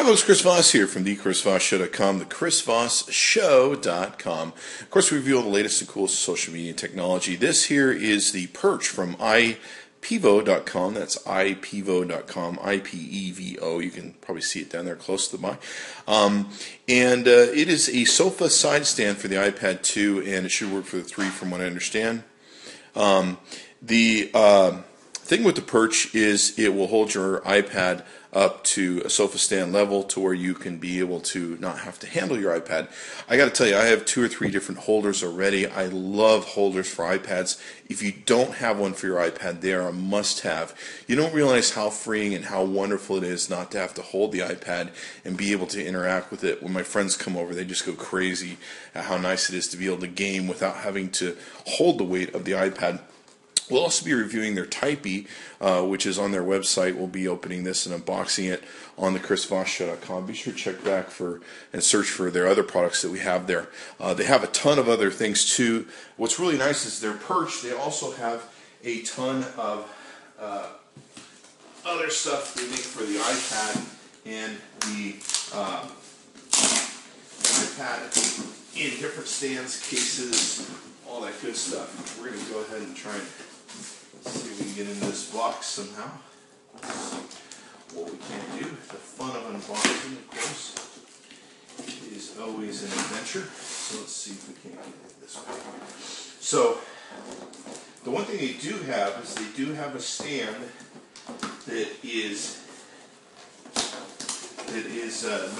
folks, Chris Voss here from thechrisvossshow.com, thechrisvossshow.com. Of course, we reveal the latest and coolest social media technology. This here is the Perch from IPEVO.com. That's IPEVO.com, IPEVO. You can probably see it down there close to the mic. It is a sofa side stand for the iPad 2, and it should work for the 3 from what I understand. The thing with the Perch is it will hold your iPad up to a sofa stand level to where you can be able to not have to handle your iPad. I got to tell you, I have 2 or 3 different holders already. I love holders for iPads. If you don't have one for your iPad, they are a must-have. You don't realize how freeing and how wonderful it is not to have to hold the iPad and be able to interact with it. When my friends come over, they just go crazy at how nice it is to be able to game without having to hold the weight of the iPad. We'll also be reviewing their Typey, which is on their website. We'll be opening this and unboxing it on the chrisvossshow.com. Be sure to check back and search for their other products that we have there. They have a ton of other things too. What's really nice is their Perch. They also have a ton of other stuff they make for the iPad and the iPad in different stands, cases, all that good stuff. We're going to go ahead and try and see if we can get into this box somehow. What we can do, the fun of unboxing, of course, is always an adventure. So let's see if we can get it this way. So, the one thing they do have is they do have a stand that is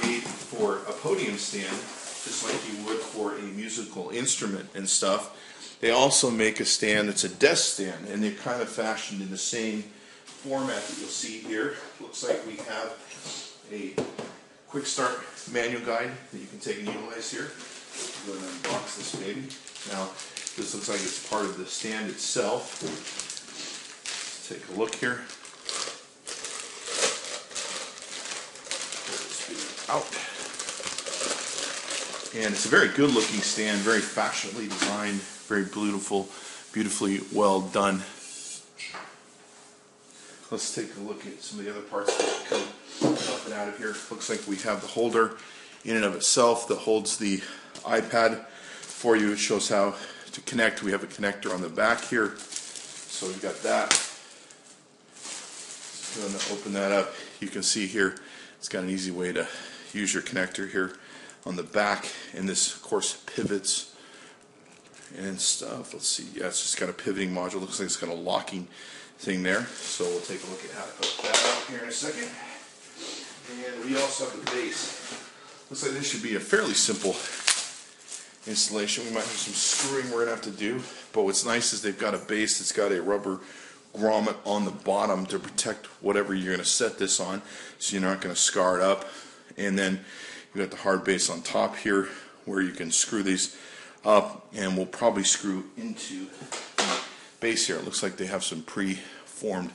made for a podium stand, just like you would for a musical instrument and stuff. They also make a stand that's a desk stand, and they're kind of fashioned in the same format that you'll see here. Looks like we have a quick start manual guide that you can take and utilize here. Go ahead and unbox this baby. Now, this looks like it's part of the stand itself. Let's take a look here. Pull this baby out. And it's a very good looking stand, very fashionably designed, very beautiful, beautifully well done. Let's take a look at some of the other parts that come up and out of here. Looks like we have the holder in and of itself that holds the iPad for you. It shows how to connect. We have a connector on the back here. So we've got that. Just going to open that up. You can see here it's got an easy way to use your connector here on the back, and this of course pivots and stuff. Let's see, yeah, it's just got a pivoting module. Looks like it's got a locking thing there. So we'll take a look at how to put that out here in a second. And we also have the base. Looks like this should be a fairly simple installation. We might have some screwing we're going to have to do, but what's nice is they've got a base that's got a rubber grommet on the bottom to protect whatever you're going to set this on, so you're not going to scar it up. And then you've got the hard base on top here where you can screw these up, and we'll probably screw into the base here. It looks like they have some pre-formed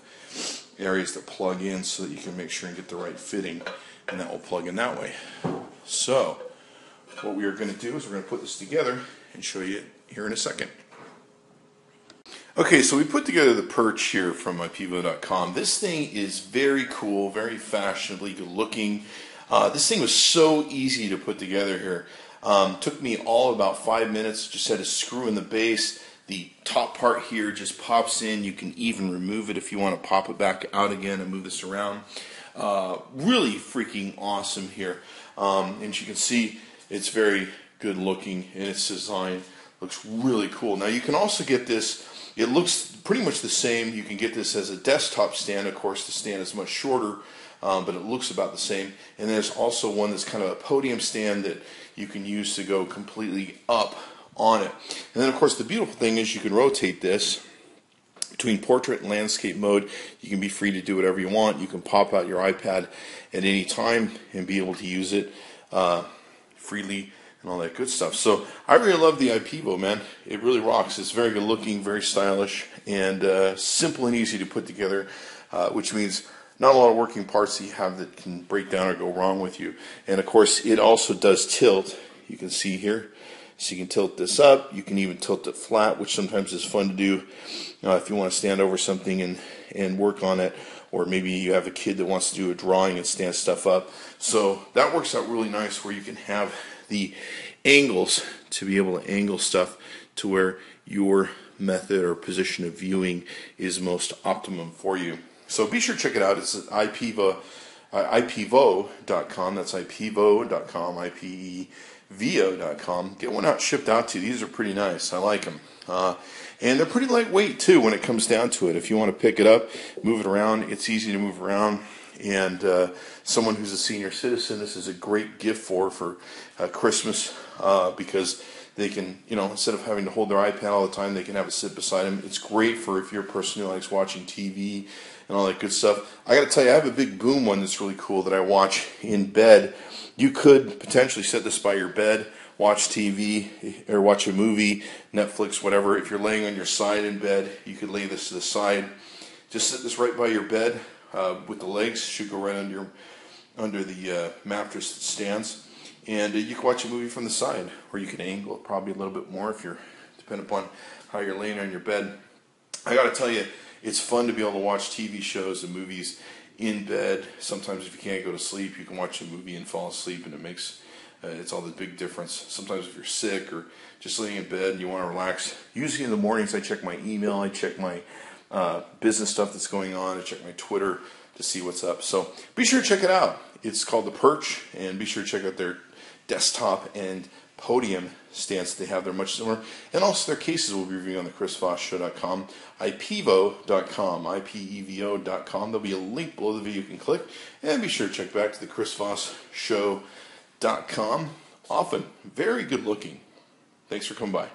areas that plug in so that you can make sure and get the right fitting, and that will plug in that way. So what we are going to do is we're going to put this together and show you it here in a second. Okay, so we put together the Perch here from IPEVO.com. This thing is very cool, very fashionably good looking. This thing was so easy to put together here. Took me all about 5 minutes. Just had to screw in the base. The top part here just pops in. You can even remove it if you want to pop it back out again and move this around. Really freaking awesome here. And as you can see, it's very good looking in its design. Looks really cool. Now you can also get this. It looks pretty much the same. You can get this as a desktop stand. Of course, the stand is much shorter, but it looks about the same. And there's also one that's kind of a podium stand that you can use to go completely up on it. And then, of course, the beautiful thing is you can rotate this between portrait and landscape mode. You can be free to do whatever you want. You can pop out your iPad at any time and be able to use it freely and all that good stuff. So I really love the IPEVO, man. It really rocks. It's very good looking, very stylish, and simple and easy to put together, which means not a lot of working parts that you have that can break down or go wrong with you. And of course, it also does tilt. You can see here. So you can tilt this up. You can even tilt it flat, which sometimes is fun to do if you want to stand over something and work on it. or maybe you have a kid that wants to do a drawing and stand stuff up. So that works out really nice where you can have the angles to be able to angle stuff to where your method or position of viewing is most optimum for you. So be sure to check it out. It's at IPEVO.com. That's IPEVO.com, IPEVO.com. Get one shipped out to you. These are pretty nice. I like them. And they're pretty lightweight, too, when it comes down to it. If you want to pick it up, move it around, it's easy to move around. And someone who's a senior citizen, this is a great gift for Christmas because they can, instead of having to hold their iPad all the time, they can have it sit beside them. It's great for if you're a person who likes watching TV and all that good stuff. I got to tell you, I have a big boom one that's really cool that I watch in bed. You could potentially set this by your bed, watch TV or watch a movie, Netflix, whatever. If you're laying on your side in bed, you could lay this to the side. Just set this right by your bed with the legs. Should go right under the mattress that stands. And you can watch a movie from the side, or you can angle it probably a little bit more if you're, depending upon how you're laying on your bed. I got to tell you, it's fun to be able to watch TV shows and movies in bed. Sometimes if you can't go to sleep, you can watch a movie and fall asleep, and it makes it's all the big difference. Sometimes if you're sick or just laying in bed and you want to relax, usually in the mornings I check my email, I check my business stuff that's going on, I check my Twitter to see what's up. So be sure to check it out. It's called the Perch, and be sure to check out their desktop and podium stands. They have. They're much similar, and also their cases we'll be reviewing on the chrisvossshow.com, IPEVO.com, IPEVO.com. There'll be a link below the video you can click, and be sure to check back to the chrisvossshow.com. Often very good looking. Thanks for coming by.